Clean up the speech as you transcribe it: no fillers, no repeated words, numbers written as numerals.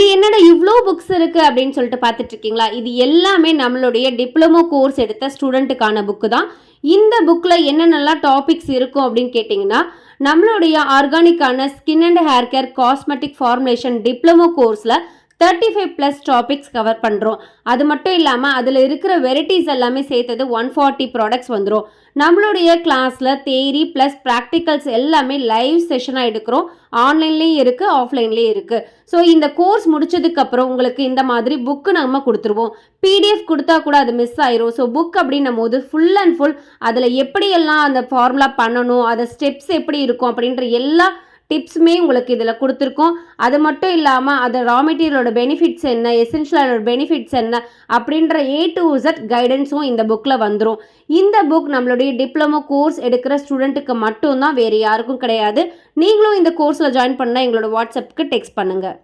இது என்னடா இவ்ளோ புக்ஸ் இருக்கு அப்படின்னு சொல்லிட்டு பார்த்துட்டு இருக்கீங்களா? இது எல்லாமே நம்மளுடைய டிப்ளமோ கோர்ஸ் எடுத்த ஸ்டூடெண்ட்டுக்கான புக்கு தான். இந்த புக்ல என்னென்னலாம் டாபிக்ஸ் இருக்கும் அப்படின்னு கேட்டிங்கன்னா, நம்மளுடைய ஆர்கானிக்கான skin and hair care cosmetic formulation diploma கோர்ஸ்ல 35+ டாபிக்ஸ் கவர் பண்ணுறோம். அது மட்டும் இல்லாமல் அதில் இருக்கிற வெரைட்டிஸ் எல்லாமே சேர்த்தது 140 ப்ராடக்ட்ஸ் வந்துடும். நம்மளுடைய கிளாஸில் தியரி ப்ளஸ் ப்ராக்டிகல்ஸ் எல்லாமே லைவ் செஷனாக எடுக்கிறோம். ஆன்லைன்லேயும் இருக்குது, ஆஃப்லைன்லேயும் இருக்குது. ஸோ இந்த கோர்ஸ் முடிச்சதுக்கப்புறம் உங்களுக்கு இந்த மாதிரி புக்கு நம்ம கொடுத்துருவோம். பிடிஎஃப் கொடுத்தா கூட அது மிஸ் ஆயிரும். ஸோ புக் அப்படின்னும் போது ஃபுல் அண்ட் ஃபுல் அதில் எப்படியெல்லாம் அந்த ஃபார்முலா பண்ணணும், அதை ஸ்டெப்ஸ் எப்படி இருக்கும் அப்படின்ற எல்லா டிப்ஸுமே உங்களுக்கு இதில் கொடுத்துருக்கோம். அது மட்டும் இல்லாமல் அது ரா மெட்டீரியலோட பெனிஃபிட்ஸ் என்ன, எசென்ஷியலோட பெனிஃபிட்ஸ் என்ன அப்படின்ற A to Z கைடன்ஸும் இந்த புக்கில் வந்துடும். இந்த புக் நம்மளுடைய டிப்ளமோ கோர்ஸ் எடுக்கிற ஸ்டூடெண்ட்டுக்கு மட்டும்தான், வேறு யாருக்கும் கிடையாது. நீங்களும் இந்த கோர்ஸில் ஜாயின் பண்ணால் எங்களோட வாட்ஸ்அப்புக்கு டெக்ஸ்ட் பண்ணுங்கள்.